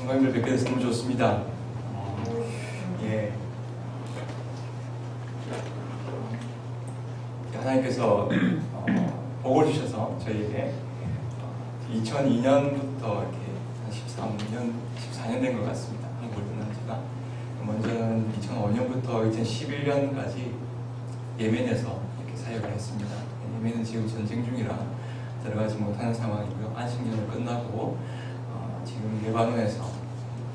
성도님들 뵙게 돼서 너무 좋습니다. 예. 하나님께서 복을 주셔서 저희에게 2002년부터 이렇게 한 13년, 14년 된 것 같습니다. 한국을 떠난 지가. 먼저는 2005년부터 2011년까지 예멘에서 이렇게 사역을 했습니다. 예멘은 지금 전쟁 중이라 들어가지 못하는 상황이고요. 안식년을 끝나고 지금 레바논에서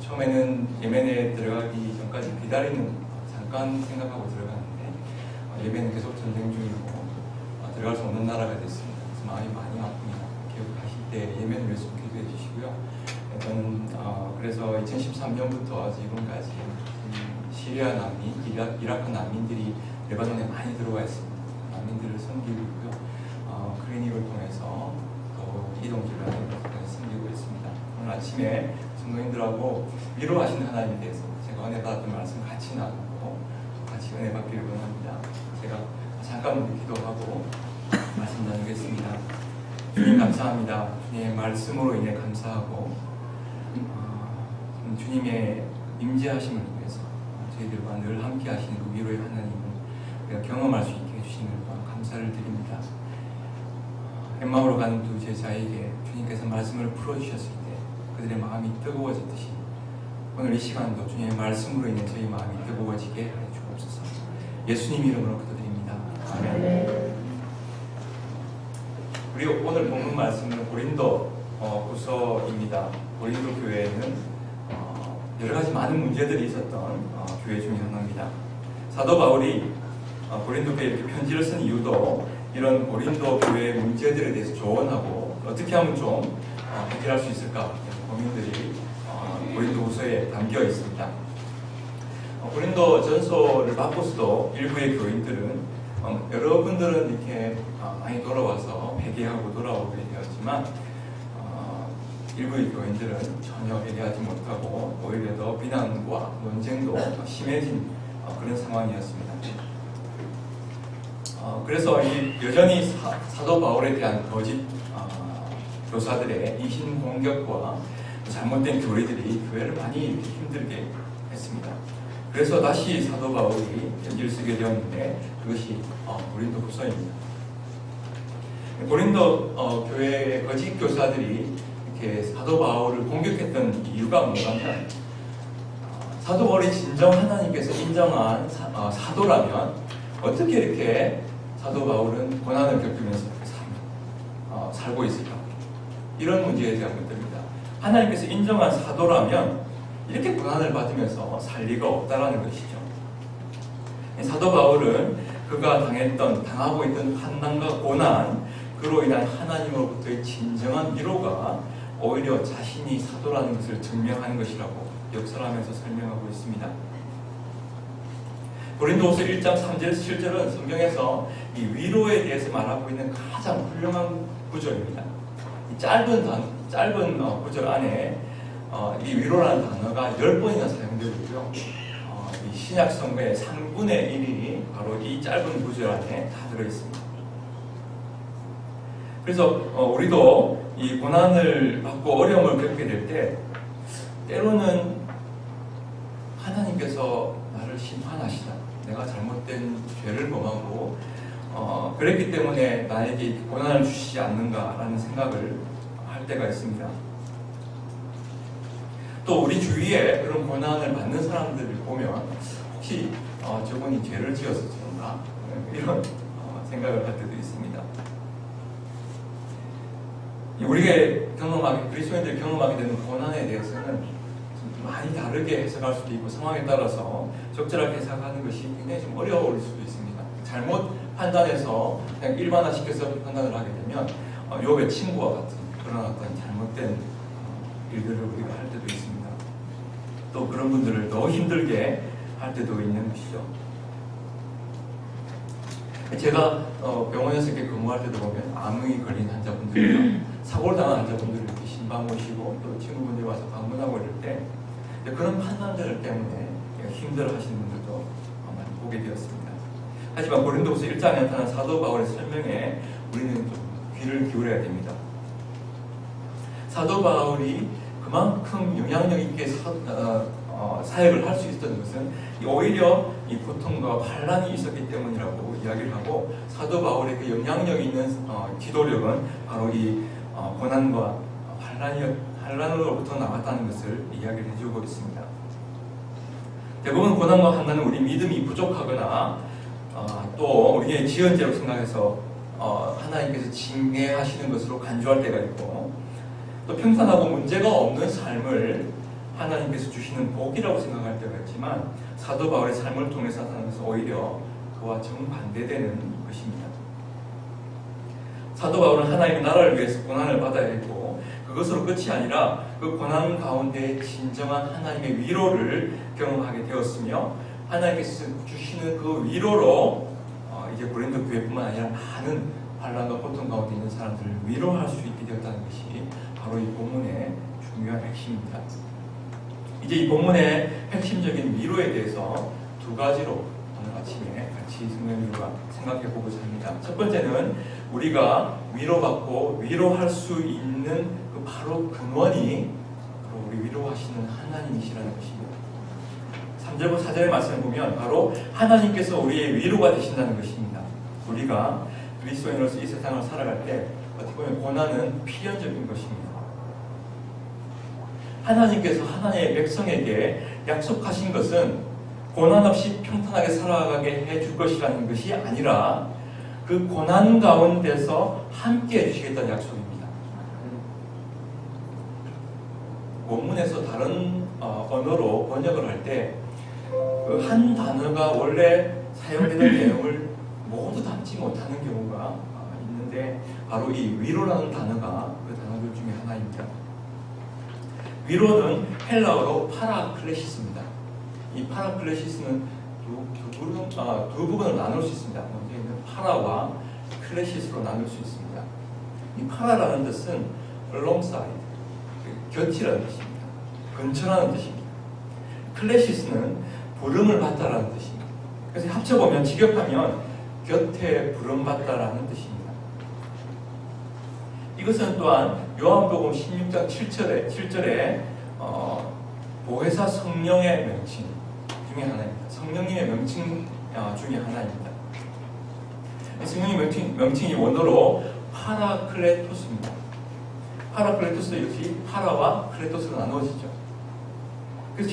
처음에는 예멘에 들어가기 전까지 기다리는 잠깐 생각하고 들어갔는데 예멘은 계속 전쟁 중이고 들어갈 수 없는 나라가 됐습니다. 그래서 마음이 많이 아픕니다. 기억하실 때 예멘을 위해서 기도해 주시고요. 저는 그래서 2013년부터 지금까지 시리아 난민, 이라크 난민들이 레바논에 많이 들어와 있습니다. 난민들을 섬기고 있고요. 클리닉을 통해서 또 이동질을 섬기고 있습니다. 오늘 아침에 성도님들하고 위로하시는 하나님에 대해서 제가 은혜 받았던 말씀 같이 나누고 같이 은혜 받기를 원합니다. 제가 잠깐 기도하고 말씀 나누겠습니다. 주님 감사합니다. 주님의 말씀으로 인해 감사하고 주님의 임재하심을 통해서 저희들과 늘 함께 하시는 그 위로의 하나님을 우리가 경험할 수 있게 해주시는 것 감사를 드립니다. 엠마오로 가는 두 제자에게 주님께서 말씀을 풀어주셨을 때 그들의 마음이 뜨거워졌듯이 오늘 이 시간도 주님의 말씀으로 인해 저희 마음이 뜨거워지게 하여 주옵소서. 예수님 이름으로 기도드립니다. 아멘. 우리 오늘 본문 말씀은 고린도 후서입니다. 고린도 교회에는 여러 가지 많은 문제들이 있었던 교회 중에 하나입니다. 사도 바울이 고린도 교회에 이렇게 편지를 쓴 이유도 이런 고린도 교회의 문제들에 대해서 조언하고 어떻게 하면 좀 해결할 수 있을까 고민들이 고린도 후서에 담겨 있습니다. 고린도 전서를 바꿔서도 일부의 교인들은 여러분들은 이렇게 많이 돌아와서 회개하고 돌아오게 되었지만 일부의 교인들은 전혀 회개하지 못하고 오히려 더 비난과 논쟁도 더 심해진 그런 상황이었습니다. 그래서 여전히 사도 바울에 대한 거짓 교사들의 이신 공격과 잘못된 교리들이 교회를 많이 힘들게 했습니다. 그래서 다시 사도 바울이 편지를 쓰게 되었는데 그것이 고린도 후서입니다. 고린도 교회의 거짓 교사들이 이렇게 사도 바울을 공격했던 이유가 뭐냐면 사도 바울이 진정 하나님께서 인정한 사도라면 어떻게 이렇게 사도 바울은 고난을 겪으면서 살고 있을까? 이런 문제에 대한 것들입니다. 하나님께서 인정한 사도라면 이렇게 고난을 받으면서 살 리가 없다라는 것이죠. 사도 바울은 그가 당하고 있던 환난과 고난, 그로 인한 하나님으로부터의 진정한 위로가 오히려 자신이 사도라는 것을 증명하는 것이라고 역설하면서 설명하고 있습니다. 고린도후서 1장 3절 7절은 성경에서 이 위로에 대해서 말하고 있는 가장 훌륭한 구절입니다. 이 짧은 구절 안에 이 위로라는 단어가 10번이나 사용되고 있고요. 이 신약 성경의 3분의 1이 바로 이 짧은 구절 안에 다 들어있습니다. 그래서 우리도 이 고난을 받고 어려움을 겪게 될 때 때로는 하나님께서 나를 심판하시다. 내가 잘못된 죄를 범하고 그랬기 때문에 나에게 고난을 주시지 않는가라는 생각을 할 때가 있습니다. 또 우리 주위에 그런 고난을 받는 사람들을 보면 혹시 저분이 죄를 지어서 그런가? 이런 생각을 할 때도 있습니다. 우리가 그리스도인들이 경험하게 되는 고난에 대해서는 많이 다르게 해석할 수도 있고 상황에 따라서 적절하게 해석하는 것이 굉장히 좀 어려울 수도 있습니다. 잘못 판단해서 그냥 일반화시켜서 판단을 하게 되면 욥의 친구와 같은 그런 어떤 잘못된 일들을 우리가 할 때도 있습니다. 또 그런 분들을 더 힘들게 할 때도 있는 것이죠. 제가 병원에서 이렇게 근무할 때도 보면 암이 걸린 환자분들이나 사고를 당한 환자분들을 이렇게 신방 모시고 또 친구분들이 와서 방문하고 이럴 때 그런 판단들 때문에 힘들어 하시는 분들도 많이 보게 되었습니다. 하지만 고린도후서 1장에 나타난 사도 바울의 설명에 우리는 좀 귀를 기울여야 됩니다. 사도 바울이 그만큼 영향력 있게 사역을 할 수 있었던 것은 오히려 이 고통과 환란이 있었기 때문이라고 이야기를 하고, 사도 바울의 그 영향력 있는 기도력은 바로 이 고난과 환란으로부터 나왔다는 것을 이야기를 해주고 있습니다. 대부분 고난과 환난은 우리 믿음이 부족하거나 또 우리의 지연죄로 생각해서 하나님께서 징계하시는 것으로 간주할 때가 있고, 또 평탄하고 문제가 없는 삶을 하나님께서 주시는 복이라고 생각할 때가 있지만, 사도 바울의 삶을 통해서 나타나는 것은 오히려 그와 정반대되는 것입니다. 사도 바울은 하나님의 나라를 위해서 고난을 받아야 했고, 그것으로 끝이 아니라 그 고난 가운데 진정한 하나님의 위로를 경험하게 되었으며, 하나님께서 주시는 그 위로로 이제 고린도 교회뿐만 아니라 많은 환난과 고통 가운데 있는 사람들을 위로할 수 있게 되었다는 것이 바로 이 본문의 중요한 핵심입니다. 이제 이 본문의 핵심적인 위로에 대해서 두 가지로 오늘 아침에 같이 성령님과 생각해 보고자 합니다. 첫 번째는 우리가 위로받고 위로할 수 있는 그 바로 근원이 바로 우리 위로하시는 하나님이시라는 것입니다. 3절과 4절의 말씀을 보면 바로 하나님께서 우리의 위로가 되신다는 것입니다. 우리가 그리스도인으로서 이 세상을 살아갈 때 어떻게 보면 고난은 필연적인 것입니다. 하나님께서 하나님의 백성에게 약속하신 것은 고난 없이 평탄하게 살아가게 해줄 것이라는 것이 아니라 그 고난 가운데서 함께 해주시겠다는 약속입니다. 원문에서 다른 언어로 번역을 할 때 그 한 단어가 원래 사용되는 내용을 모두 담지 못하는 경우가 있는데, 바로 이 위로라는 단어가 그 단어들 중에 하나입니다. 위로는 헬라어로 파라클레시스입니다. 이 파라클레시스는 두 부분으로 나눌 수 있습니다. 먼저 있는 파라와 클레시스로 나눌 수 있습니다. 이 파라라는 뜻은 alongside, 곁이라는 뜻입니다. 근처라는 뜻입니다. 클레시스는 부름을 받다라는 뜻입니다. 그래서 합쳐보면 직역하면 곁에 부름받다라는 뜻입니다. 이것은 또한 요한복음 16장 7절에 보혜사 성령의 명칭 중에 하나입니다. 성령님의 명칭 중에 하나입니다. 성령의 명칭이 원어로 파라클레토스입니다. 파라클레토스 역시 파라와 클레토스로 나누어지죠. 그래서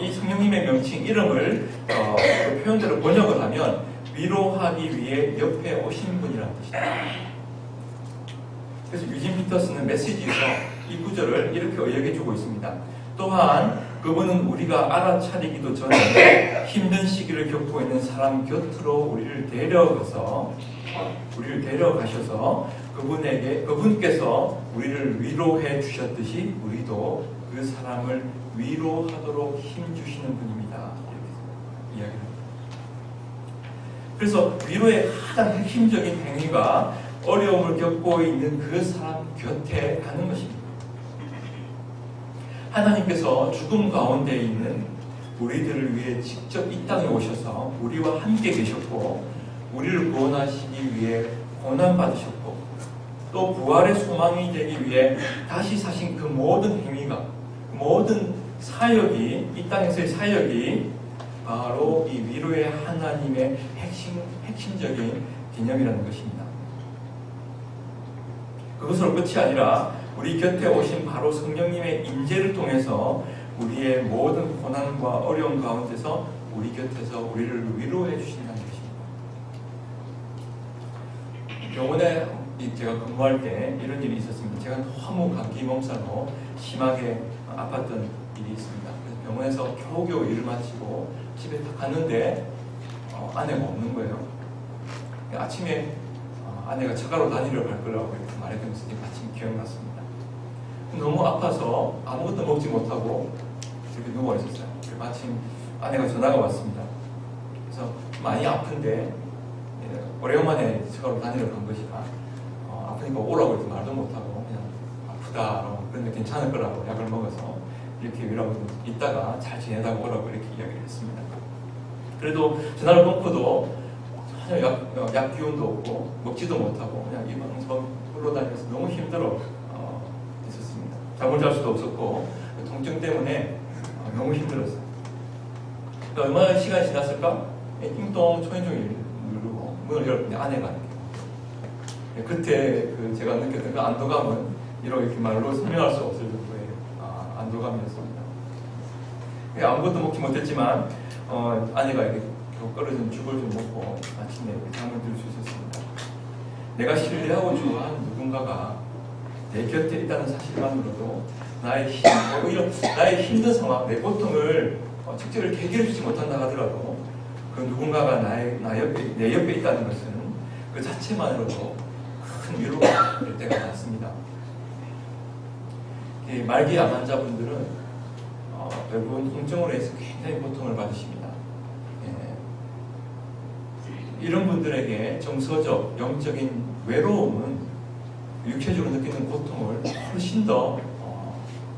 이 성령님의 명칭 이름을 그 표현대로 번역을 하면 위로하기 위해 옆에 오신 분이라는 뜻입니다. 그래서 유진 피터스는 메시지에서 이 구절을 이렇게 의역해주고 있습니다. 또한 그분은 우리가 알아차리기도 전에 힘든 시기를 겪고 있는 사람 곁으로 우리를 데려가셔서 그분께서 우리를 위로해 주셨듯이 우리도 그 사람을 위로하도록 힘주시는 분입니다. 이렇게 이야기를 합니다. 그래서 위로의 가장 핵심적인 행위가 어려움을 겪고 있는 그 사람 곁에 가는 것입니다. 하나님께서 죽음 가운데 있는 우리들을 위해 직접 이 땅에 오셔서 우리와 함께 계셨고, 우리를 구원하시기 위해 고난받으셨고, 또 부활의 소망이 되기 위해 다시 사신 그 모든 행위가, 모든 사역이, 이 땅에서의 사역이 바로 이 위로의 하나님의 핵심적인 개념이라는 것입니다. 그것으로 끝이 아니라 우리 곁에 오신 바로 성령님의 임재를 통해서 우리의 모든 고난과 어려움 가운데서 우리 곁에서 우리를 위로해 주신다는 것입니다. 병원에 제가 근무할 때 이런 일이 있었습니다. 제가 너무 감기 몸살로 심하게 아팠던 일이 있습니다. 그래서 병원에서 겨우겨우 일을 마치고 집에 딱 갔는데 아내가 없는 거예요. 아침에 아내가 자가로 다니러 갈 거라고 이렇게 말했던 것이 마침 기억났습니다. 너무 아파서 아무것도 먹지 못하고 이렇게 누워 있었어요. 마침 아내가 전화가 왔습니다. 그래서 많이 아픈데 오래간만에 자가로 다니러 간 것이라 아프니까 오라고 이렇게 말도 못하고 그냥 아프다라고, 그런데 괜찮을 거라고 약을 먹어서 이렇게 위로하고 있다가 잘 지내다가 오라고 이렇게 이야기를 했습니다. 그래도 전화를 끊고도 전혀 약 기운도 없고 먹지도 못하고 그냥 이방저방 홀로 다니면서 너무 힘들어 있었습니다. 잠을 잘 수도 없었고 통증 때문에 너무 힘들었어요. 그러니까 얼마나 시간이 지났을까? 띵동 초인종을 누르고 문을 열었더니 아내가 그때 제가 느꼈던 그 안도감은 이렇게 말로 설명할 수 없을 정도의 안도감이었습니다. 아무것도 먹지 못했지만 아내가 이렇게 끓여준 죽을 좀 먹고 아침에 잠을 들 수 있었습니다. 내가 신뢰하고 좋아하는 누군가가 내 곁에 있다는 사실만으로도 나의 힘든 상황, 내 고통을 직접 해결해 주지 못한다 하더라도 그 누군가가 내 옆에 있다는 것은 그 자체만으로도 큰 위로가 될 때가 많습니다. 말기 암 환자분들은 대부분 통증으로 해서 굉장히 고통을 받으십니다. 이런 분들에게 정서적, 영적인 외로움은 육체적으로 느끼는 고통을 훨씬 더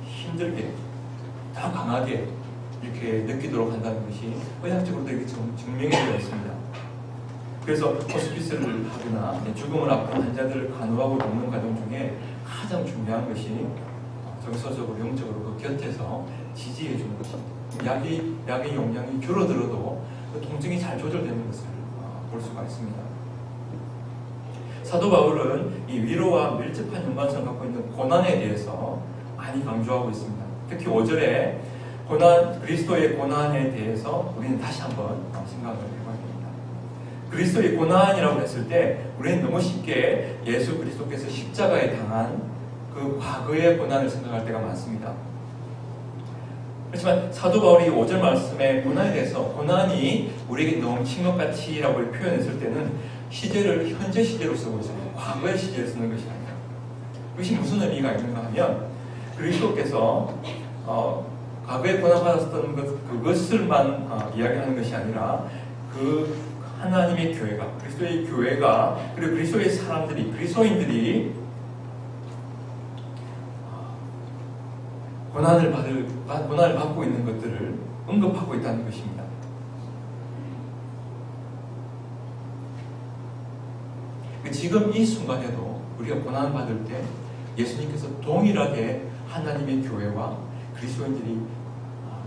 힘들게, 더 강하게 이렇게 느끼도록 한다는 것이 의학적으로도 이렇게 증명이 되어 있습니다. 그래서 호스피스를 하거나 죽음을 앞둔 환자들을 간호하고 돕는 과정 중에 가장 중요한 것이 정서적으로, 영적으로 그 곁에서 지지해 주는 것입니다. 약의 용량이 줄어들어도 그 통증이 잘 조절되는 것을 볼 수가 있습니다. 사도 바울은 이 위로와 밀접한 연관성을 갖고 있는 고난에 대해서 많이 강조하고 있습니다. 특히 5절에 그리스도의 고난에 대해서 우리는 다시 한번 생각을 해봐야 됩니다. 그리스도의 고난이라고 했을 때 우리는 너무 쉽게 예수 그리스도께서 십자가에 당한 그 과거의 고난을 생각할 때가 많습니다. 그렇지만 사도 바울이 5절 말씀에 고난에 대해서 고난이 우리에게 넘친 것 같이라고 표현했을 때는 시제를 현재 시제로 쓰고 있습니다. 과거의 시제를 쓰는 것이 아니라. 그것이 무슨 의미가 있는가 하면 그리스도께서 과거에 고난받았던 그것을만 이야기하는 것이 아니라 그 하나님의 교회가, 그리스도의 교회가, 그리고 그리스도의 사람들이, 그리스도인들이 고난을 받고 있는 것들을 언급하고 있다는 것입니다. 지금 이 순간에도 우리가 고난을 받을 때 예수님께서 동일하게 하나님의 교회와 그리스도인들이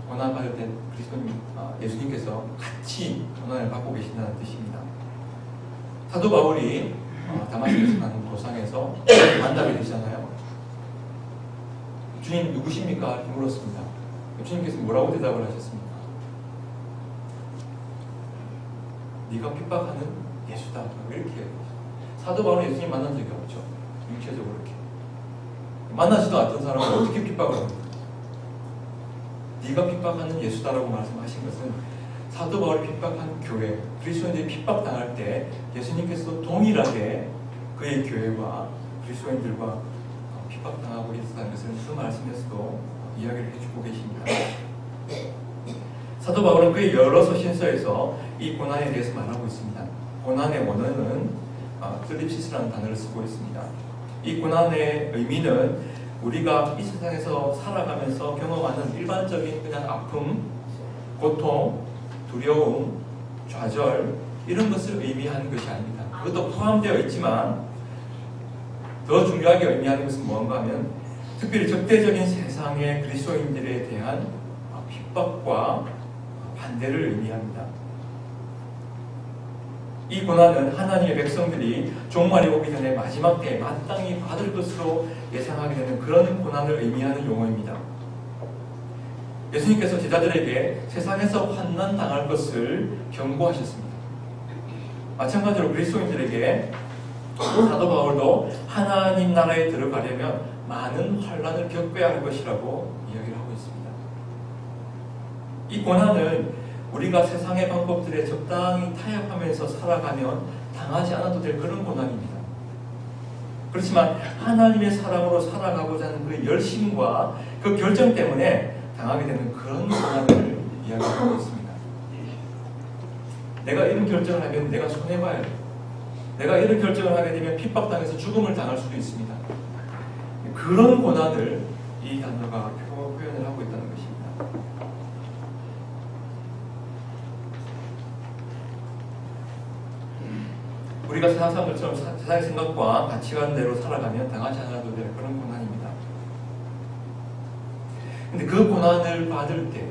고난을 받을 때 예수님께서 같이 고난을 받고 계신다는 뜻입니다. 사도 바울이 다마스커스 가는 도상에서 만나게 되잖아요. 주님 누구십니까? 이렇게 물었습니다. 주님께서 뭐라고 대답을 하셨습니까? 네가 핍박하는 예수다. 이렇게 사도 바울은 예수님 만난 적이 없죠. 육체적으로 이렇게 만나지도 않던 사람을 어떻게 핍박을 합니까? 네가 핍박하는 예수다라고 말씀하신 것은 사도 바울이 핍박한 교회, 그리스도인들이 핍박당할 때 예수님께서 동일하게 그의 교회와 그리스도인들과 핍박당하고 있었다는 것을 그 말씀에서도 이야기를 해주고 계십니다. 사도 바울은 그의 여러 서신서에서 이 고난에 대해서 말하고 있습니다. 고난의 원어는 슬립시스라는 단어를 쓰고 있습니다. 이 고난의 의미는 우리가 이 세상에서 살아가면서 경험하는 일반적인 그냥 아픔, 고통, 두려움, 좌절 이런 것을 의미하는 것이 아닙니다. 그것도 포함되어 있지만 더 중요하게 의미하는 것은 뭔가 하면 특별히 적대적인 세상의 그리스도인들에 대한 핍박과 반대를 의미합니다. 이 고난은 하나님의 백성들이 종말이 오기 전에 마지막 때에 마땅히 받을 것으로 예상하게 되는 그런 고난을 의미하는 용어입니다. 예수님께서 제자들에게 세상에서 환난 당할 것을 경고하셨습니다. 마찬가지로 그리스도인들에게 사도 바울도 하나님 나라에 들어가려면 많은 환난을 겪어야 할 것이라고 이야기를 하고 있습니다. 이 고난은 우리가 세상의 방법들에 적당히 타협하면서 살아가면 당하지 않아도 될 그런 고난입니다. 그렇지만 하나님의 사람으로 살아가고자 하는 그 열심과 그 결정 때문에 당하게 되는 그런 고난을 이야기하고 있습니다. 내가 이런 결정을 하면 내가 손해봐야 돼. 내가 이런 결정을 하게 되면 핍박당해서 죽음을 당할 수도 있습니다. 그런 고난을 이 단어가 표현을 하고 있다는 것입니다. 우리가 생각한 것처럼 세상의 생각과 가치관대로 살아가면 당하지 않아도 될 그런 고난입니다. 근데 그 고난을 받을 때,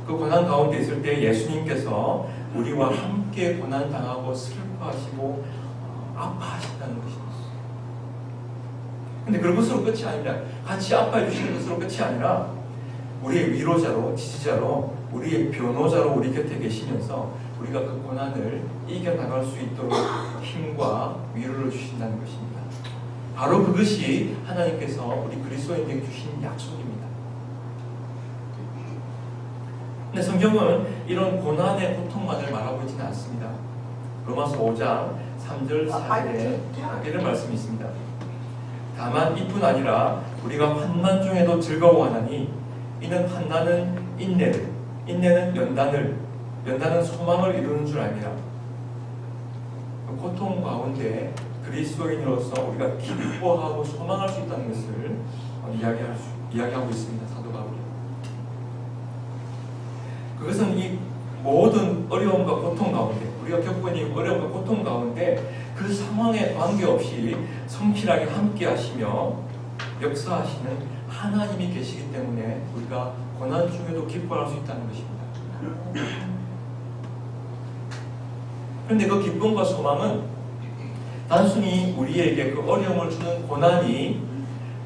그 고난 가운데 있을 때 예수님께서 우리와 함께 고난 당하고 슬퍼하시고 아파하신다는 것입니다. 근데 그런 것으로 끝이 아니라, 같이 아파해 주시는 것으로 끝이 아니라 우리의 위로자로, 지지자로, 우리의 변호자로 우리 곁에 계시면서 우리가 그 고난을 이겨나갈 수 있도록 힘과 위로를 주신다는 것입니다. 바로 그것이 하나님께서 우리 그리스도인에게 주신 약속입니다. 근데 성경은 이런 고난의 고통만을 말하고 있지는 않습니다. 로마서 5장 3절 4절에 이런 말씀이 있습니다. 다만 이뿐 아니라 우리가 환난 중에도 즐거워하나니 이는 환난은 인내를, 인내는 연단은 소망을 이루는 줄 압니다. 고통 가운데 그리스도인으로서 우리가 기뻐하고 소망할 수 있다는 것을 이야기하고 있습니다. 사도 바울이. 그것은 이 모든 어려움과 고통 가운데, 우리가 겪고 있는 어려움과 고통 가운데 그 상황에 관계없이 성실하게 함께 하시며 역사하시는 하나님이 계시기 때문에 우리가 고난 중에도 기뻐할 수 있다는 것입니다. 그런데 그 기쁨과 소망은 단순히 우리에게 그 어려움을 주는 고난이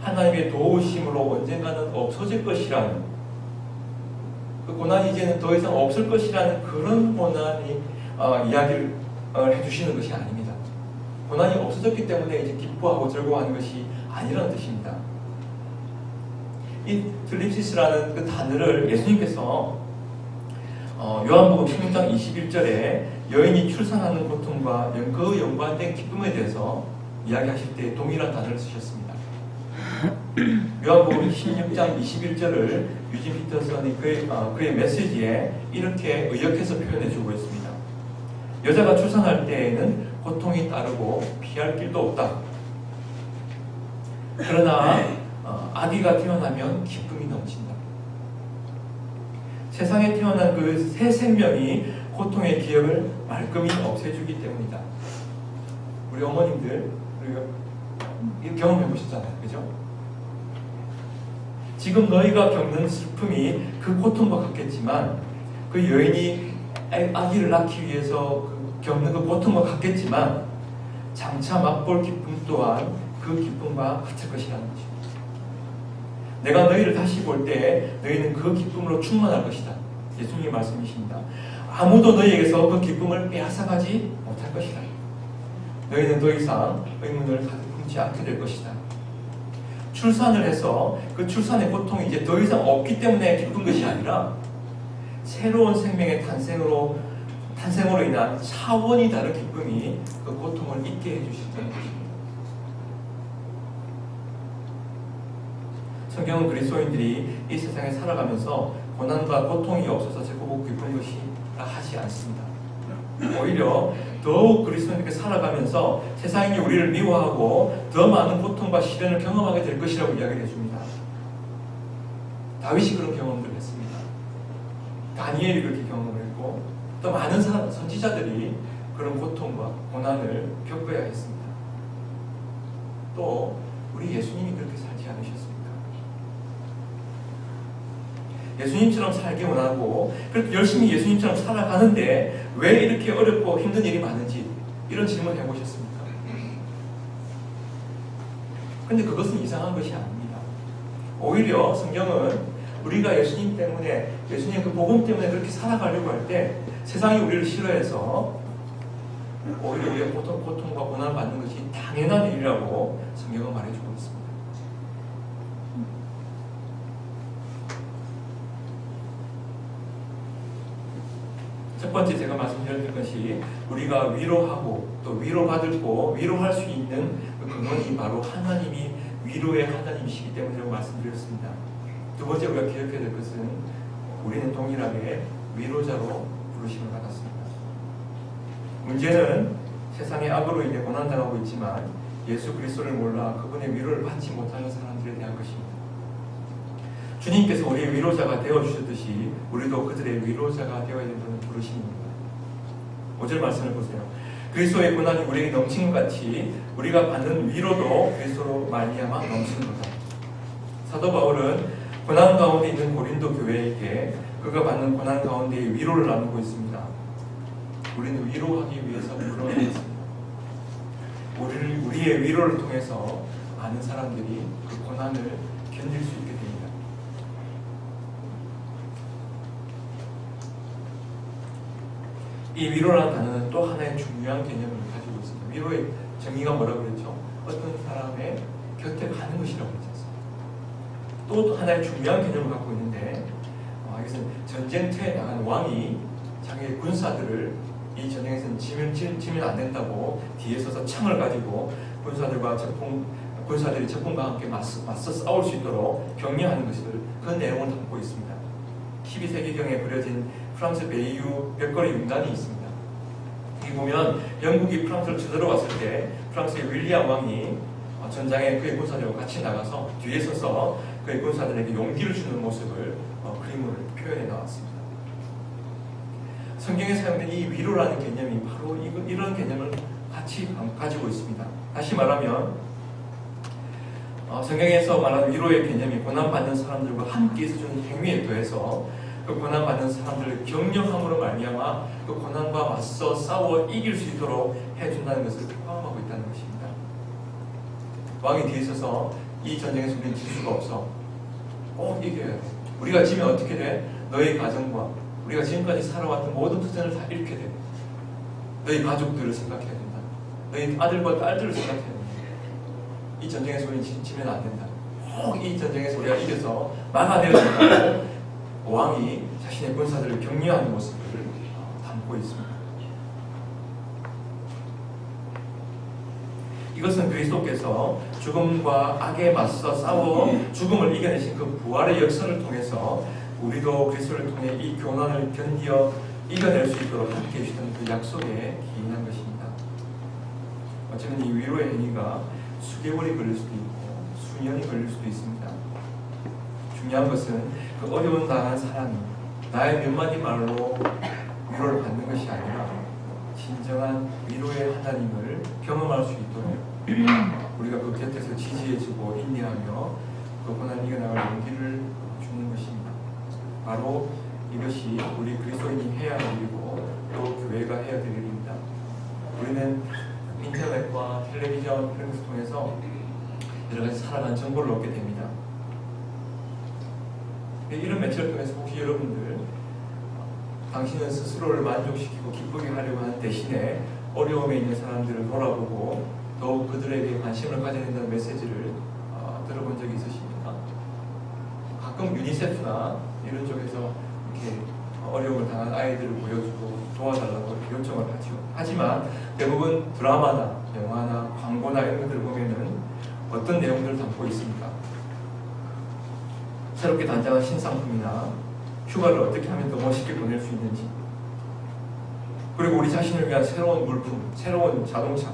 하나님의 도우심으로 언젠가는 없어질 것이라는, 그 고난이 이제는 더 이상 없을 것이라는 그런 고난이 이야기를 해주시는 것이 아닙니다. 고난이 없어졌기 때문에 이제 기뻐하고 즐거워하는 것이 아니라는 뜻입니다. 이 슬립시스라는 그 단어를 예수님께서 요한복음 16장 21절에 여인이 출산하는 고통과 그 연관된 기쁨에 대해서 이야기하실 때 동일한 단어를 쓰셨습니다. 요한복음 16장 21절을 유진 피터슨이 그의 메시지에 이렇게 의역해서 표현해 주고 있습니다. 여자가 출산할 때에는 고통이 따르고 피할 길도 없다. 그러나 아기가 태어나면 기쁨이 넘친다. 세상에 태어난 그 새 생명이 고통의 기억을 말끔히 없애주기 때문이다. 우리 어머님들 우리가 경험해 보셨잖아요, 그죠? 지금 너희가 겪는 슬픔이 그 고통과 같겠지만, 그 여인이 아기를 낳기 위해서 겪는 그 고통과 같겠지만, 장차 맛볼 기쁨 또한 그 기쁨과 같을 것이라는 것입니다. 내가 너희를 다시 볼 때 너희는 그 기쁨으로 충만할 것이다. 예수님의 말씀이십니다. 아무도 너희에게서 그 기쁨을 빼앗아가지 못할 것이다. 너희는 더 이상 의문을 가득 품지 않게 될 것이다. 출산을 해서 그 출산의 고통이 이제 더 이상 없기 때문에 기쁜 것이 아니라 새로운 생명의 탄생으로 인한 차원이 다른 기쁨이 그 고통을 잊게 해주신다는 것입니다. 성경은 그리스도인들이 이 세상에 살아가면서 고난과 고통이 없어서 제고 기쁜 것이 하지 않습니다. 오히려 더욱 그리스도인들께 살아가면서 세상이 우리를 미워하고 더 많은 고통과 시련을 경험하게 될 것이라고 이야기를 해줍니다. 다윗이 그런 경험들을 했습니다. 다니엘이 그렇게 경험을 했고 또 많은 선지자들이 그런 고통과 고난을 겪어야 했습니다. 또 우리 예수님이 그렇게 살지 않으셨습니까? 예수님처럼 살기 원하고 그렇게 열심히 예수님처럼 살아가는데 왜 이렇게 어렵고 힘든 일이 많은지 이런 질문 해보셨습니까? 근데 그것은 이상한 것이 아닙니다. 오히려 성경은 우리가 예수님 때문에, 예수님 그 복음 때문에 그렇게 살아가려고 할 때 세상이 우리를 싫어해서 오히려 우리가 고통과 고난을 받는 것이 당연한 일이라고 성경은 말해주고 있습니다. 첫 번째 제가 말씀드렸던 것이 우리가 위로하고 또 위로받고 위로할 수 있는 그 근원이 바로 하나님이 위로의 하나님이시기 때문이라고 말씀드렸습니다. 두 번째 우리가 기억해야 될 것은 우리는 동일하게 위로자로 부르심을 받았습니다. 문제는 세상의 악으로 인해 고난당하고 있지만 예수 그리스도를 몰라 그분의 위로를 받지 못하는 사람들에 대한 것입니다. 주님께서 우리의 위로자가 되어주셨듯이 우리도 그들의 위로자가 되어야 된다는 부르심입니다. 5절 말씀을 보세요. 그리스도의 고난이 우리에게 넘치는 것 같이 우리가 받는 위로도 그리스도로 말미암아 넘치는 거다. 사도 바울은 고난 가운데 있는 고린도 교회에게 그가 받는 고난 가운데의 위로를 나누고 있습니다. 우리는 위로하기 위해서 그러고 있습니다. 우리의 위로를 통해서 많은 사람들이 그 고난을 견딜 수 있게 됩니다. 이 위로라는 단어는 또 하나의 중요한 개념을 가지고 있습니다. 위로의 정의가 뭐라고 그랬죠? 어떤 사람의 곁에 가는 것이라고 그랬지 않습니까? 또 하나의 중요한 개념을 갖고 있는데 이것은 전쟁터에 나간 왕이 자기의 군사들을 이 전쟁에서는 지면 안 된다고 뒤에 서서 창을 가지고 군사들이 적군과 함께 맞서 싸울 수 있도록 격려하는 것을 그 내용을 담고 있습니다. 12세기경에 그려진 프랑스 베이유 벽걸이 융단이 있습니다. 여기 보면 영국이 프랑스를 쳐들어왔을 때 프랑스의 윌리엄 왕이 전장에 그의 군사들과 같이 나가서 뒤에 서서 그의 군사들에게 용기를 주는 모습을 그림으로 표현해 나왔습니다. 성경에 사용된 이 위로라는 개념이 바로 이런 개념을 같이 가지고 있습니다. 다시 말하면 성경에서 말하는 위로의 개념이 고난받는 사람들과 함께 있어주는 행위에 더해서 그 고난받는 사람들을 격려함으로 말미암아 그 고난과 맞서 싸워 이길 수 있도록 해준다는 것을 포함하고 있다는 것입니다. 왕이 뒤에 서서 이 전쟁에서 우리는 질 수가 없어. 꼭 이겨야 돼. 우리가 지면 어떻게 돼? 너희 가정과 우리가 지금까지 살아왔던 모든 투쟁을 다 잃게 돼. 너희 가족들을 생각해야 된다. 너희 아들과 딸들을 생각해야 된다. 이 전쟁에서 우리는 지면 안 된다. 꼭 이 전쟁에서 우리가 이겨서 막아내야 된다고 왕이 자신의 군사들을 격려하는 모습을 담고 있습니다. 이것은 그리스도께서 죽음과 악에 맞서 싸워 죽음을 이겨내신 그 부활의 역사를 통해서 우리도 그리스도를 통해 이 교난을 이겨낼 수 있도록 함께 해주시는 그 약속에 기인한 것입니다. 어쩌면 이 위로의 행위가 수개월이 걸릴 수도 있고 수년이 걸릴 수도 있습니다. 중요한 것은 그 어려운 당한 사람이 나의 몇 마디 말로 위로를 받는 것이 아니라 진정한 위로의 하나님을 경험할 수 있도록 우리가 그 곁에서 지지해주고 인내하며 그 고난을 이겨나갈 용기를 주는 것입니다. 바로 이것이 우리 그리스도인이 해야 할 일이고 또 교회가 해야 될 일입니다. 우리는 인터넷과 텔레비전 이런 것을 통해서 여러 가지 살아난 정보를 얻게 됩니다. 이런 매체를 통해서 혹시 여러분들 당신은 스스로를 만족시키고 기쁘게 하려고 하는 대신에 어려움에 있는 사람들을 돌아보고 더욱 그들에게 관심을 가져야 된다는 메시지를 들어본 적이 있으십니까? 가끔 유니세프나 이런 쪽에서 이렇게 어려움을 당한 아이들을 보여주고 도와달라고 이렇게 요청을 하죠. 하지만 대부분 드라마나 영화나 광고나 이런 것들을 보면은 어떤 내용들을 담고 있습니까? 새롭게 단장한 신상품이나 휴가를 어떻게 하면 더 멋있게 보낼 수 있는지, 그리고 우리 자신을 위한 새로운 물품, 새로운 자동차,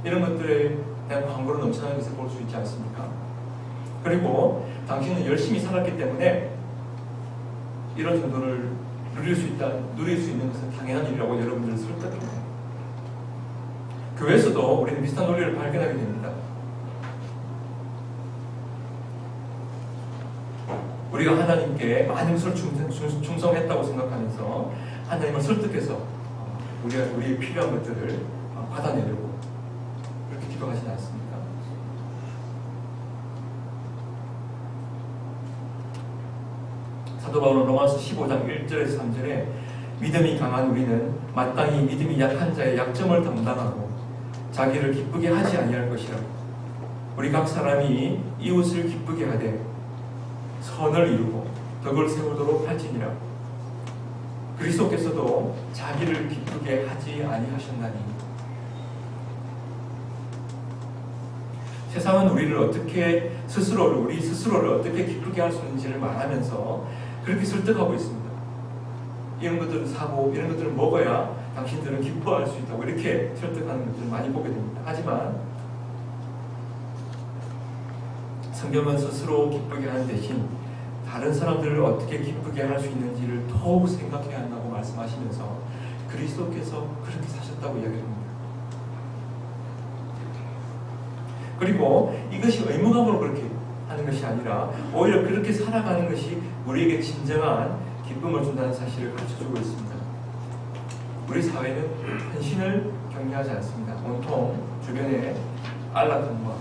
이런 것들에 대한 광고로 넘쳐나는 것을 볼 수 있지 않습니까? 그리고 당신은 열심히 살았기 때문에 이런 정도를 누릴 수 있는 것은 당연한 일이라고 여러분들을 설득합니다. 교회에서도 우리는 비슷한 논리를 발견하게 됩니다. 우리가 하나님께 많은 것을 충성했다고 생각하면서 하나님을 설득해서 우리의 필요한 것들을 받아내려고 그렇게 기도하시지 않습니까? 사도 바울은 로마서 15장 1절에서 3절에 믿음이 강한 우리는 마땅히 믿음이 약한 자의 약점을 담당하고 자기를 기쁘게 하지 아니할 것이라. 우리 각 사람이 이웃을 기쁘게 하되 선을 이루고 덕을 세우도록 할지니라. 그리스도께서도 자기를 기쁘게 하지 아니하셨나니. 세상은 우리를 어떻게 우리 스스로를 어떻게 기쁘게 할 수 있는지를 말하면서 그렇게 설득하고 있습니다. 이런 것들을 사고 이런 것들을 먹어야 당신들은 기뻐할 수 있다고 이렇게 설득하는 것들을 많이 보게 됩니다. 하지만 성경은 스스로 기쁘게 하는 대신 다른 사람들을 어떻게 기쁘게 할 수 있는지를 더욱 생각해야 한다고 말씀하시면서 그리스도께서 그렇게 사셨다고 이야기합니다. 그리고 이것이 의무감으로 그렇게 하는 것이 아니라 오히려 그렇게 살아가는 것이 우리에게 진정한 기쁨을 준다는 사실을 가르쳐주고 있습니다. 우리 사회는 헌신을 경계하지 않습니다. 온통 주변의 안락함과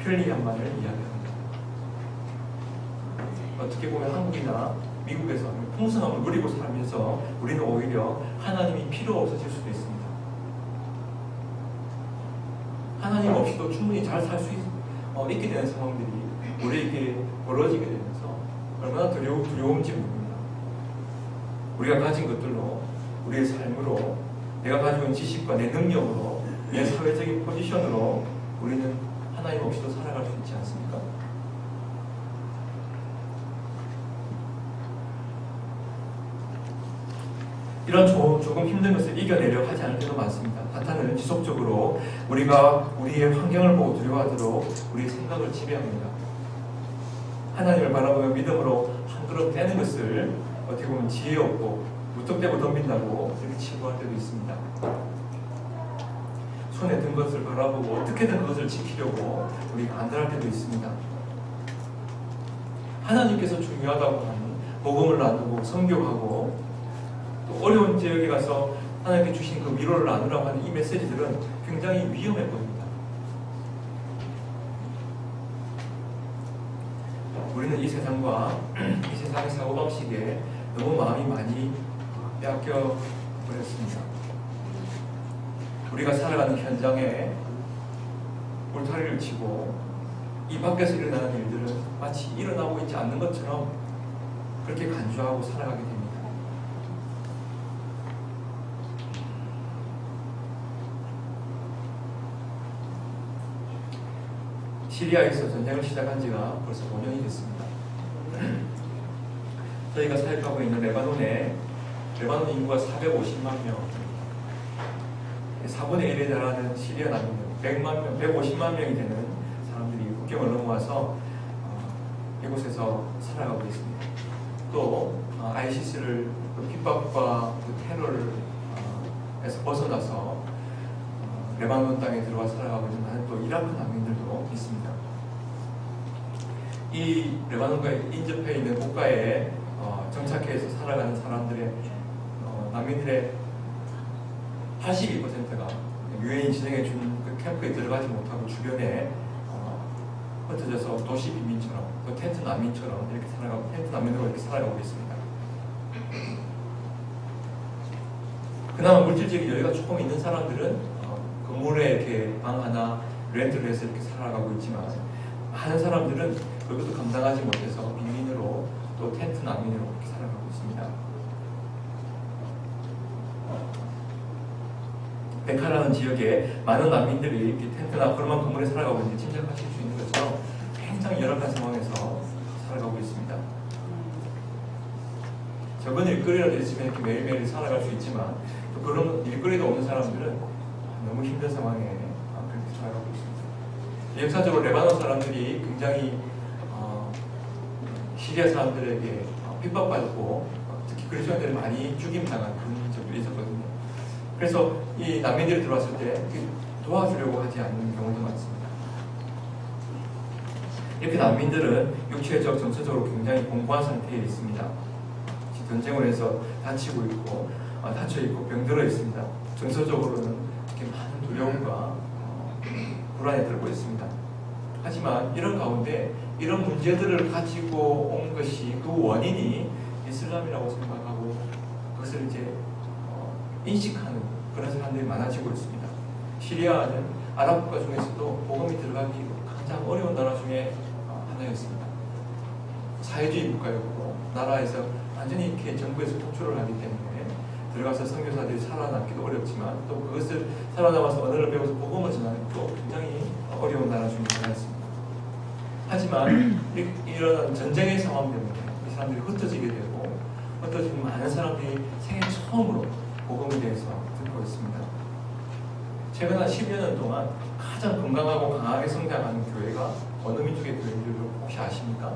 편리함만을 이야기합니다. 어떻게 보면 한국이나 미국에서 풍성함을 누리고 살면서 우리는 오히려 하나님이 필요 없어질 수도 있습니다. 하나님 없이도 충분히 잘 살 수 있게 되는 상황들이 우리에게 벌어지게 되면서 얼마나 두려움인지 모릅니다. 우리가 가진 것들로, 우리의 삶으로, 내가 가지고 있는 지식과 내 능력으로, 내 사회적인 포지션으로 우리는 하나님 없이도 살아갈 수 있지 않습니까? 이런 조금 힘든 것을 이겨내려 하지 않을 때도 많습니다. 사탄은 지속적으로 우리가 우리의 환경을 보고 두려워하도록 우리의 생각을 지배합니다. 하나님을 바라보며 믿음으로 한 걸음 떼는 것을 어떻게 보면 지혜 없고 무턱대고 덤빈다고 이렇게 치부할 때도 있습니다. 손에 든 것을 바라보고 어떻게든 그것을 지키려고 우리가 안달할 때도 있습니다. 하나님께서 중요하다고 하는 복음을 나누고 선교하고 또 어려운 지역에 가서 하나님께 주신 그 위로를 나누라고 하는 이 메시지들은 굉장히 위험해 보입니다. 우리는 이 세상과 이 세상의 사고방식에 너무 마음이 많이 빼앗겨 버렸습니다. 우리가 살아가는 현장에 울타리를 치고 이 밖에서 일어나는 일들은 마치 일어나고 있지 않는 것처럼 그렇게 간주하고 살아가게 됩니다. 시리아에서 전쟁을 시작한 지가 벌써 5년이 됐습니다. 저희가 사역하고 있는 레바논 인구가 450만 명, 4분의 1에 달하는 시리아 난민들, 100만 명, 150만 명이 되는 사람들이 국경을 넘어와서 이곳에서 살아가고 있습니다. 또 ISIS를 핍박과 테러에서 벗어나서 레바논 땅에 들어와 살아가고 있는 많은 또 이라크 난민들도 있습니다. 이 레바논과 인접해 있는 국가에 정착해서 살아가는 사람들의 난민들의 82%가 유엔이 지정해 준 그 캠프에 들어가지 못하고 주변에 흩어져서 도시 빈민처럼 또 텐트 난민처럼 이렇게 살아가고 텐트 난민으로 이렇게 살아가고 있습니다. 그나마 물질적인 여유가 조금 있는 사람들은 건물에 이렇게 방 하나 렌트를 해서 이렇게 살아가고 있지만 많은 사람들은 그것도 감당하지 못해서 빈민으로 또 텐트 난민으로 이렇게 살아가고 있습니다. 베카라는 지역에 많은 난민들이 이렇게 텐트나 그런 건물에 살아가고 있는데 짐작하실 수 있는 것처럼 굉장히 열악한 상황에서 살아가고 있습니다. 적은 일거리라도 있으면 이렇게 매일매일 살아갈 수 있지만 또 그런 일거리도 없는 사람들은 너무 힘든 상황에 그렇게 살아가고 있습니다. 역사적으로 레바논 사람들이 굉장히 시리아 사람들에게 핍박받고 특히 그리스도인들이 많이 죽임당한 그런 적도 있었거든요. 그래서 이 난민들이 들어왔을 때 도와주려고 하지 않는 경우도 많습니다. 이렇게 난민들은 육체적, 정서적으로 굉장히 공고한 상태에 있습니다. 전쟁을 해서 다치고 있고 다쳐 있고 병들어 있습니다. 정서적으로는 이렇게 많은 두려움과 불안에 들고 있습니다. 하지만 이런 가운데 이런 문제들을 가지고 온 것이 그 원인이 이슬람이라고 생각하고 그것을 이제 인식하는 그런 사람들이 많아지고 있습니다. 시리아는 아랍 국가 중에서도 복음이 들어가기 가장 어려운 나라 중에 하나였습니다. 사회주의 국가였고 나라에서 완전히 이렇게 정부에서 통출을 하기 때문에 들어가서 선교사들이 살아남기도 어렵지만 또 그것을 살아남아서 언어를 배워서 복음을 전하는 것도 굉장히 어려운 나라 중에 하나였습니다. 하지만 이런 전쟁의 상황 때문에 이 사람들이 흩어지게 되고 흩어지는 많은 사람들이 생애 처음으로 복음에 대해서 듣고 있습니다. 최근 한 10여 년 동안 가장 건강하고 강하게 성장하는 교회가 어느 민족의 교회인지 혹시 아십니까?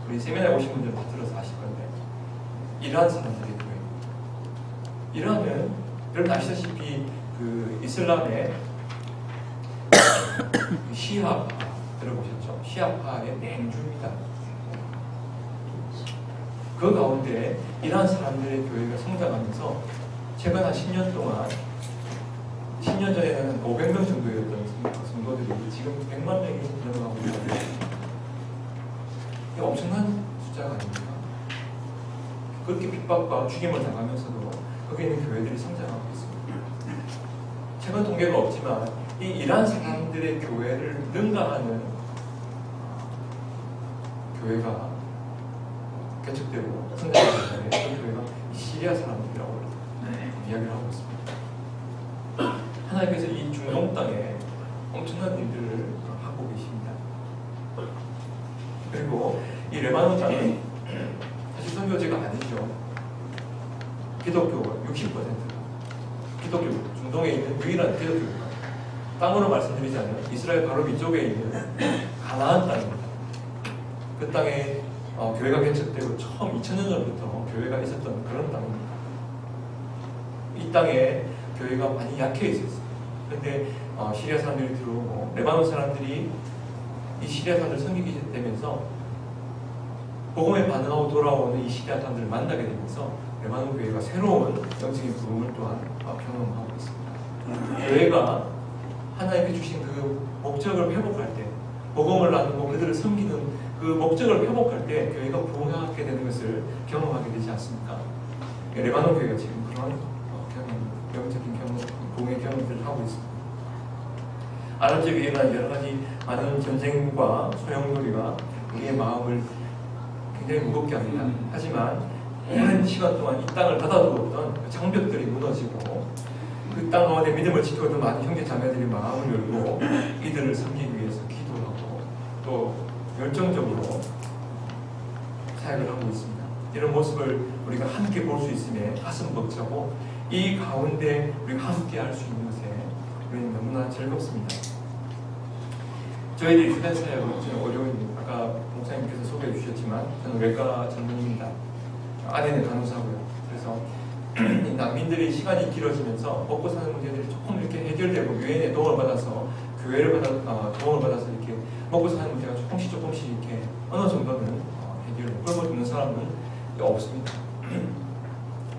우리 세미나에 오신 분들 다 들어서 아실 건데 이란 사람들의 교회. 이란은 여러분 아시다시피 그 이슬람의 시아 들어보셨죠? 시아파의 맹주입니다. 그 가운데 이러한 사람들의 교회가 성장하면서 최근 한 10년 동안 10년 전에는 500명 정도였던 성도들이 지금 100만 명이 늘어나고 있는데 이게 엄청난 숫자가 아닙니까? 그렇게 핍박과 죽임을 당하면서도 거기 있는 교회들이 성장하고 있습니다. 최근 통계가 없지만 이러한 사람들의 교회를 능가하는 교회가 개척되고 성장하는 그 교회가 시리아 사람들이라고 이야기를 하고 있습니다. 하나님께서 이 중동 땅에 엄청난 일들을 하고 계십니다. 그리고 이 레바논 땅은 사실 선교지가 아니죠. 기독교가 60%가 기독교, 중동에 있는 유일한 기독교가 땅으로 말씀드리자면 이스라엘 바로 위쪽에 있는 가나안 땅입니다. 그 땅에 교회가 개척되고 처음 2000년 전부터 교회가 있었던 그런 땅입니다. 이 땅에 교회가 많이 약해 있었어요. 그런데 시리아 사람들이 들어오고 레바논 사람들이 이 시리아 사람들을 섬기게 되면서 복음에 반응하고 돌아오는 이 시리아 사람들을 만나게 되면서 레바논 교회가 새로운 영적인 부흥을 또한 경험하고 있습니다. 교회가 하나님께 주신 그 목적을 회복할 때, 복음을 나누고 그들을 섬기는 그 목적을 회복할 때 교회가 부흥하게 되는 것을 경험하게 되지 않습니까? 레바논 교회가 지금 그런 영적인 경험, 부흥의 경험들을 하고 있습니다. 아랍 지역에 일어난 여러 가지 많은 전쟁과 소용돌이가 우리의 마음을 굉장히 무겁게 합니다. 하지만 오랜 시간 동안 이 땅을 받아두었던 그 장벽들이 무너지고 그 땅 가운데 믿음을 지켜오던 많은 형제 자매들이 마음을 열고 이들을 섬기기 위해서 기도하고 또 열정적으로 사역을 하고 있습니다. 이런 모습을 우리가 함께 볼 수 있음에 가슴 벅차고 이 가운데 우리가 함께 할 수 있는 것에 우리는 너무나 즐겁습니다. 저희들이 주된 사역은 저는 어려운, 아까 목사님께서 소개해 주셨지만 저는 외과 전문입니다. 아내는 간호사고요. 그래서 난민들이 시간이 길어지면서 먹고 사는 문제들이 조금 이렇게 해결되고 유엔의 도움을 받아서 교회를 도움을 받아서 이렇게 먹고 사는 문제가 조금씩 이렇게 어느 정도는 해결을 끌고 있는 사람은 없습니다.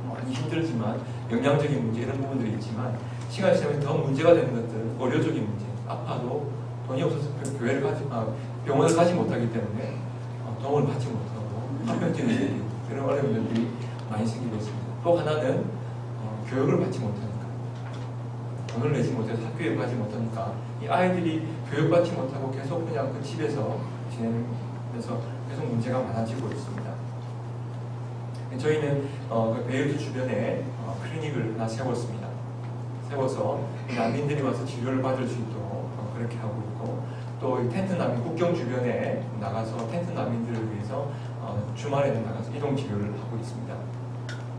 많이 힘들지만 영양적인 문제 이런 부분들이 있지만 시간이 지나면 더 문제가 되는 것들, 의료적인 문제, 아파도 돈이 없어서 병원을 가지 못하기 때문에 도움을 받지 못하고 합병증이 생기고 이런 어려움들이 많이 생기고 있습니다. 또 하나는 교육을 받지 못하니까, 돈을 내지 못해서 학교에 가지 못하니까 이 아이들이 교육받지 못하고 계속 그냥 그 집에서 지내면서 계속 문제가 많아지고 있습니다. 저희는 그 베이루트 주변에 클리닉을 하나 세웠습니다. 세워서 난민들이 와서 치료를 받을 수 있도록 그렇게 하고 있고, 또 텐트 난민 국경 주변에 나가서 텐트 난민들을 위해서 주말에는 나가서 이동 치료를 하고 있습니다.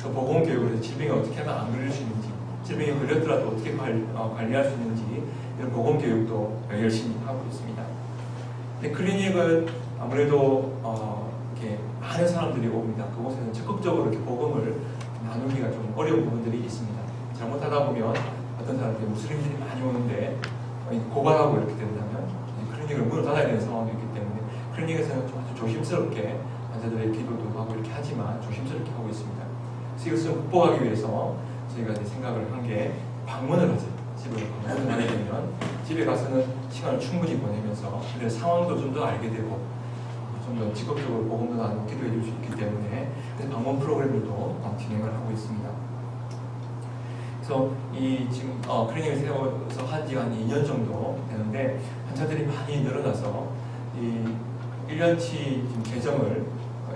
또 보건 교육을 해서 질병이 어떻게 하면 안 걸릴 수 있는지, 질병이 걸렸더라도 어떻게 관리할 수 있는지 이런 보건 교육도 열심히 하고 있습니다. 근데 클리닉은 아무래도 이렇게 많은 사람들이 옵니다. 그곳에는 적극적으로 이렇게 복음을 나누기가 좀 어려운 부분들이 있습니다. 잘못하다 보면 어떤 사람들이 무슬림들이 많이 오는데 고발하고 이렇게 된다면 클리닉을 문을 닫아야 되는 상황이 있기 때문에 클리닉에서는 좀 아주 조심스럽게 환자들의 기도도 하고 이렇게 하지만 조심스럽게 하고 있습니다. 그래서 이것을 극복하기 위해서 저희가 이제 생각을 한 게 방문을 하죠. 집을 방문을 하게 되면 집에 가서는 시간을 충분히 보내면서 그들의 상황도 좀 더 알게 되고 좀 더 적극적으로 복음도 나누고 기도해 줄 수 있기 때문에 방문 프로그램들도 진행을 하고 있습니다. 그래서 이 지금 클리닉을 세워서 한 지가 한 2년 정도 되는데 환자들이 많이 늘어나서 이 1년치 지금 재정을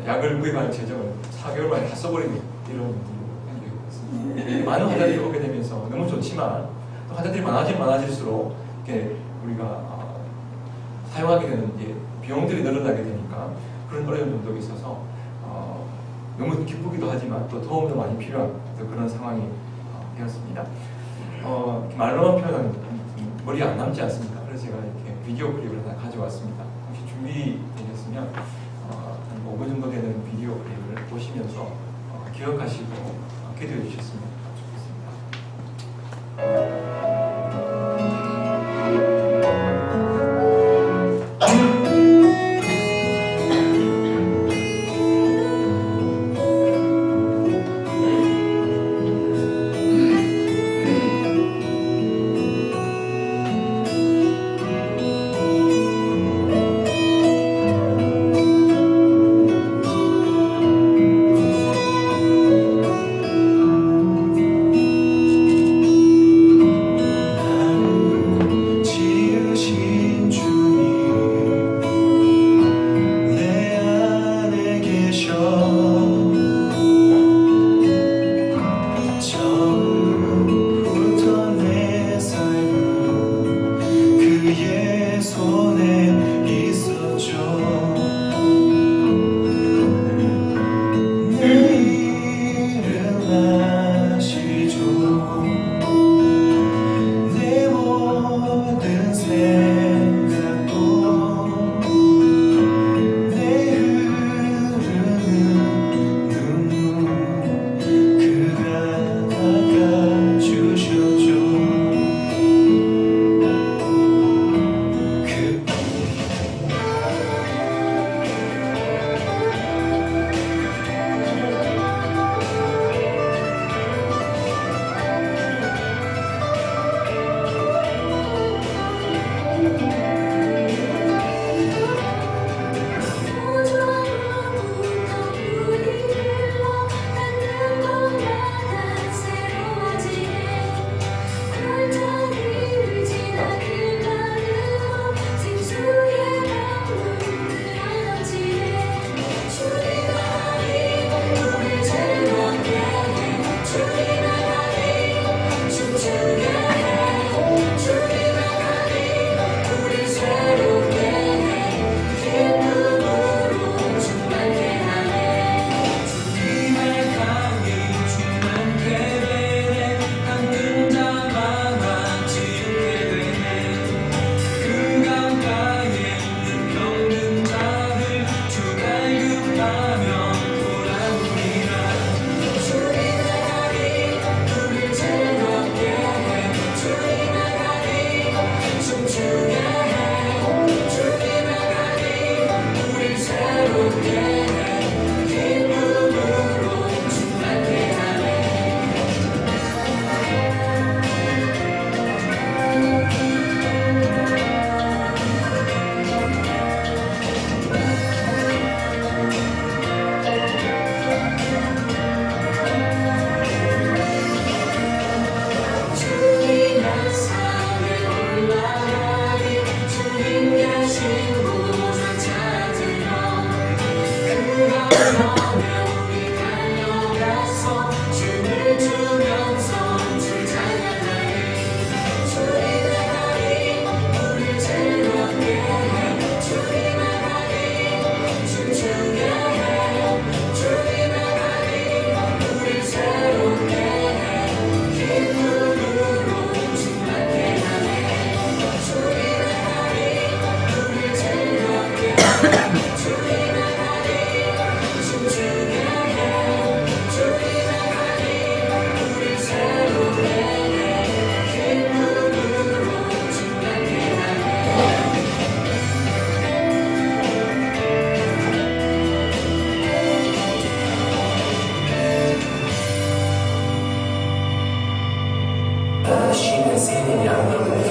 약을 구입하는 재정을 4개월 만에 다 써버리는 이런 일이 있습니다. 많은 환자들이 오게 되면서 너무 좋지만 또 환자들이 많아질수록 이렇게 우리가 사용하게 되는 이제 비용들이 늘어나게 되니까 그런 어려움도 있어서 너무 기쁘기도 하지만 또 도움도 많이 필요한 그런 상황이 되었습니다. 말로만 표현하면 머리에 안 남지 않습니까? 그래서 제가 이렇게 비디오 클립을 하나 가져왔습니다. 혹시 준비되셨으면 한 5분 정도 되는 비디오 클립을 보시면서 기억하시고 기도해 주셨으면 좋겠습니다.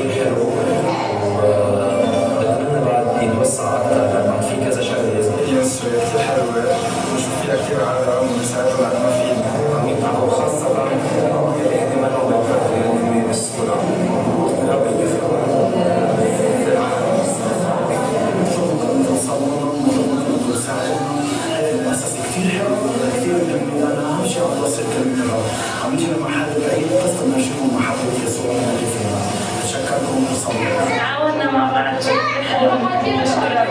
كثير حلو، وبتمنى بعد يتوسع اكثر لما في كذا شغله اكسبيرينس كثير حلوه ونشوف فيها كثير عالم ونساعدهم على ما في عم يتعبوا، خاصه اللي هن ما لهم بيوفروا يعني بسهوله. يا رب يوفقهم. المؤسسة كثير حلوة كثير جميلة. أنا أهم شيء عم بوصل كلمة عم نجي لمرحلة بعيدة بس بدنا نشوفهم محبة يسوع اللي فيها. بشكركم وصلوا. تعاوننا مع بعض بشكل حلو. بشكرك.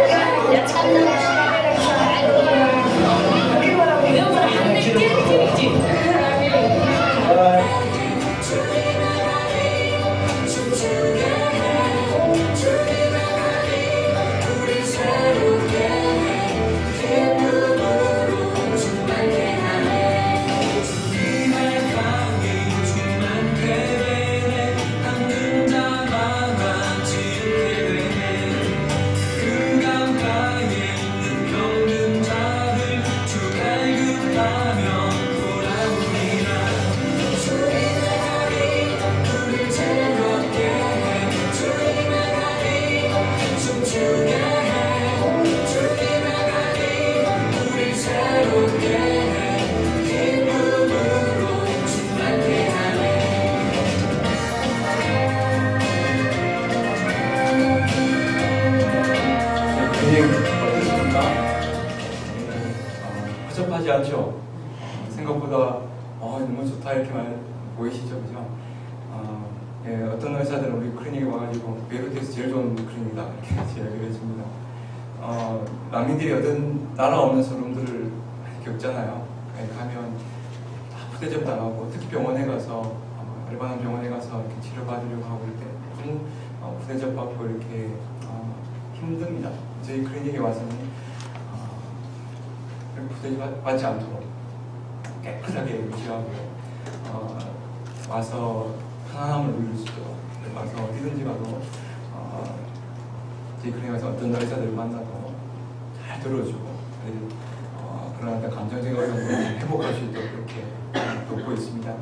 اليوم فرحنا كثير كثير كثير. 허접하지 않죠? 생각보다 너무 좋다 이렇게 보이시죠, 그죠? 예, 어떤 의사들은 우리 클리닉에 와가지고 베이루트에서 제일 좋은 클리닉이다 이렇게 이야기를 해줍니다. 난민들이 어떤 나라 없는 서름들을 많이 겪잖아요. 가면 푸대접 당하고 특히 병원에 가서 일반 병원에 가서 이렇게 치료받으려고 하고 이렇게 좀 푸대접 받고 이렇게 힘듭니다. 저희 클리닉에 와서는 푸대접 받지 않도록 깨끗하게 유지하고 와서 편안함을 누릴 수 있도록 와서 어디든지 가도 저희 클리닉에 와서 어떤 의사들을 만나도 잘 들어주고 그런 어떤 감정적인 어려움을 회복할 수 있도록 그렇게 돕고 있습니다.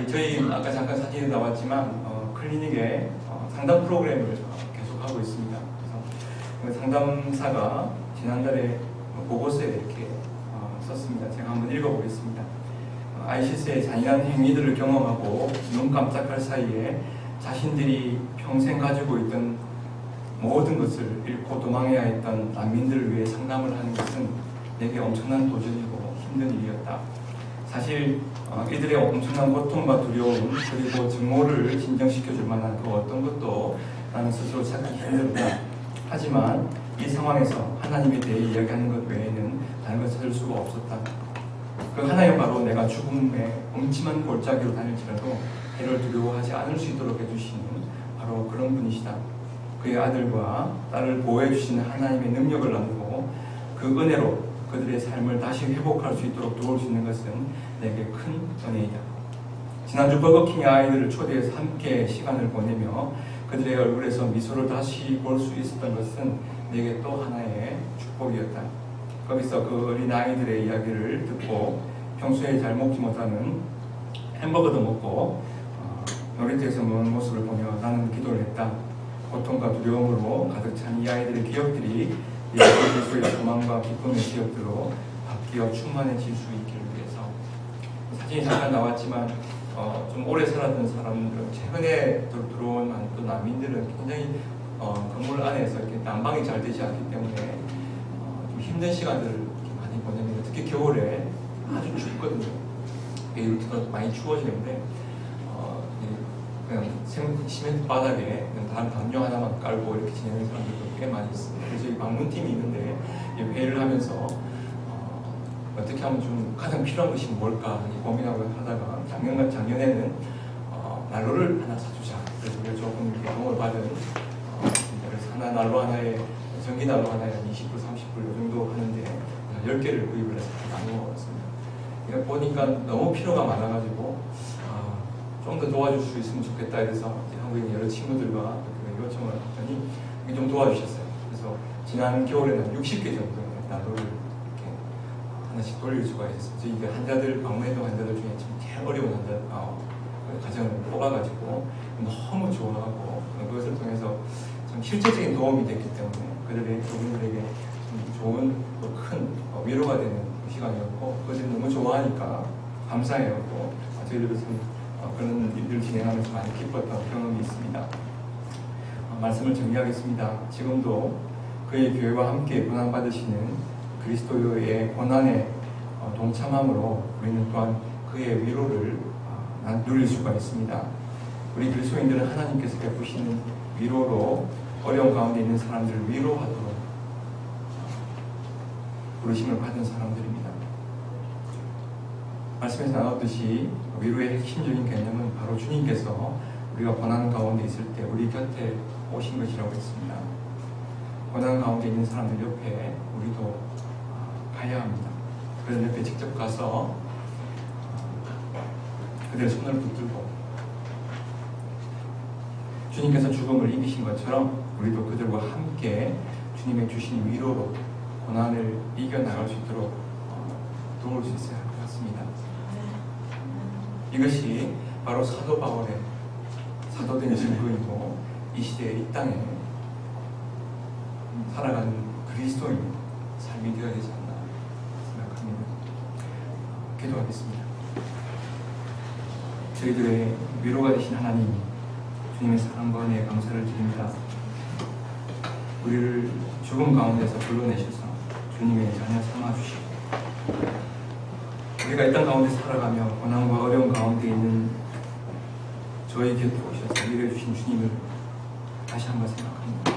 저희 아까 잠깐 사진에 나왔지만 클리닉에 상담 프로그램을 계속하고 있습니다. 그래서 상담사가 지난달에 보고서에 이렇게 썼습니다. 제가 한번 읽어보겠습니다. ISIS의 잔인한 행위들을 경험하고 눈 깜짝할 사이에 자신들이 평생 가지고 있던 모든 것을 잃고 도망해야 했던 난민들을 위해 상담을 하는 것은 내게 엄청난 도전이고 힘든 일이었다. 사실 이들의 엄청난 고통과 두려움 그리고 증오를 진정시켜줄 만한 그 어떤 것도 나는 스스로 찾기 힘들다. 하지만 이 상황에서 하나님에 대해 이야기하는 것 외에는 다른 것을 찾을 수가 없었다. 그 하나님 바로 내가 죽음의 음침한 골짜기로 다닐지라도 해를 두려워하지 않을 수 있도록 해주시는 바로 그런 분이시다. 그의 아들과 딸을 보호해 주시는 하나님의 능력을 나누고 그 은혜로 그들의 삶을 다시 회복할 수 있도록 도울 수 있는 것은 내게 큰 은혜이다. 지난주 버거킹의 아이들을 초대해서 함께 시간을 보내며 그들의 얼굴에서 미소를 다시 볼 수 있었던 것은 내게 또 하나의 축복이었다. 거기서 그 어린 아이들의 이야기를 듣고 평소에 잘 먹지 못하는 햄버거도 먹고 놀이터에서 노는 모습을 보며 나는 기도를 했다. 고통과 두려움으로 가득 찬 이 아이들의 기억들이 예수의 소망과 기쁨의 기억들로 바뀌어 충만해질 수 있기를 위해서. 사진이 잠깐 나왔지만 좀 오래 살았던 사람들은 최근에 들어온 또 난민들은 굉장히 건물 안에서 이렇게 난방이 잘 되지 않기 때문에 좀 힘든 시간들을 이렇게 많이 보내는데 특히 겨울에 아주 춥거든요. 베이루트가 많이 추워지는데 그냥 시멘트 바닥에 그냥 담요 하나만 깔고 이렇게 지내는 사람들도 꽤 많이 있습니다. 그래서 이 방문팀이 있는데 회의를 하면서 어떻게 하면 좀 가장 필요한 것이 뭘까 고민하고 하다가 작년에는 난로를 하나 사주자. 그래서 우리가 조금 이렇게 도움을 받은 그래서 하나 난로 하나에 전기 난로 하나에 20불, 30불 이 정도 하는데 10개를 구입을 해서 나누어 먹었습니다. 보니까 너무 필요가 많아가지고 좀 더 도와줄 수 있으면 좋겠다 해서 한국에 있는 여러 친구들과 요청을 했더니 좀 도와주셨어요. 그래서 지난 겨울에는 60개 정도의 난로를 이렇게 하나씩 돌릴 수가 있었어요. 이게 환자들, 방문했던 환자들 중에 제일 어려운 환자, 가정을 뽑아가지고 너무 좋아하고 그것을 통해서 참 실제적인 도움이 됐기 때문에 그분들에게 좀 좋은 큰 위로가 되는 시간이었고 그것을 너무 좋아하니까 감사해하고 저희들도 참 그런 일들을 진행하면서 많이 기뻤던 경험이 있습니다. 말씀을 정리하겠습니다. 지금도 그의 교회와 함께 고난받으시는 그리스도의 고난에 동참함으로 우리는 또한 그의 위로를 누릴 수가 있습니다. 우리 그리스도인들은 하나님께서 베푸시는 위로로 어려운 가운데 있는 사람들을 위로하도록 부르심을 받은 사람들입니다. 말씀에서 나눴듯이 위로의 핵심적인 개념은 바로 주님께서 우리가 고난 가운데 있을 때 우리 곁에 오신 것이라고 했습니다. 고난 가운데 있는 사람들 옆에 우리도 가야 합니다. 그들 옆에 직접 가서 그들의 손을 붙들고 주님께서 죽음을 이기신 것처럼 우리도 그들과 함께 주님의 주신 위로로 고난을 이겨나갈 수 있도록 도울 수 있어야 할 것 같습니다. 이것이 바로 사도 바울의 사도된 증거이고 이 시대에 이 땅에 살아가는 그리스도인 삶이 되어야 되지 않나 생각합니다. 기도하겠습니다. 저희들의 위로가 되신 하나님, 주님의 사랑과 은혜에 감사를 드립니다. 우리를 죽음 가운데서 불러내셔서 주님의 자녀 삼아주시고 우리가 이 땅 가운데 살아가며 고난과 어려움 가운데 있는 저희 곁에 오셔서 위로해 주신 주님을 다시 한번 생각합니다.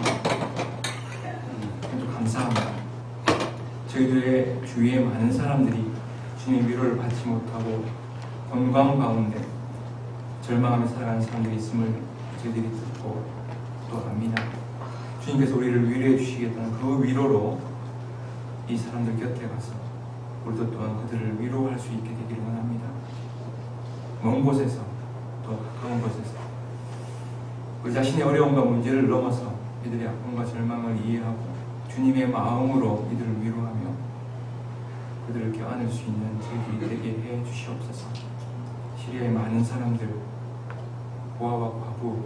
또 감사합니다. 저희들의 주위에 많은 사람들이 주님의 위로를 받지 못하고 건강 가운데 절망하며 살아가는 사람들이 있음을 저희들이 듣고 또 압니다. 주님께서 우리를 위로해 주시겠다는 그 위로로 이 사람들 곁에 가서 우리도 또한 그들을 위로할 수 있게 되기를 원합니다. 먼 곳에서 또 가까운 곳에서 우리 자신의 어려움과 문제를 넘어서 이들의 아픔과 절망을 이해하고 주님의 마음으로 이들을 위로하며 그들을 껴안을 수 있는 저희들이 되게 해 주시옵소서. 시리아의 많은 사람들, 고아와 과부,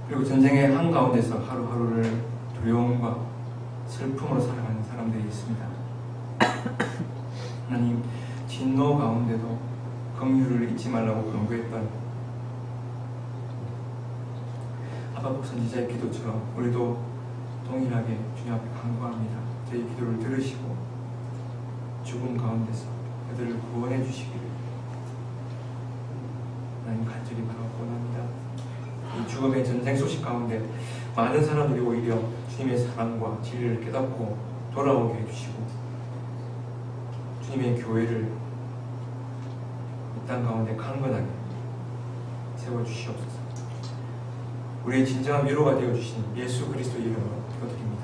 그리고 전쟁의 한가운데서 하루하루를 두려움과 슬픔으로 살아가는 사람들이 있습니다. 하나님, 진노 가운데도 긍휼을 잊지 말라고 강구했던 하박국 선지자의 기도처럼 우리도 동일하게 주님 앞에 간구합니다. 저희 기도를 들으시고 죽음 가운데서 그들을 구원해 주시기를 하나님 간절히 바라고 원합니다. 이 죽음의 전쟁 소식 가운데 많은 사람들이 오히려 주님의 사랑과 진리를 깨닫고 돌아오게 해주시고 주님의 교회를 이 땅 가운데 강건하게 세워주시옵소서. 우리의 진정한 위로가 되어주신 예수 그리스도 이름으로 기도드립니다.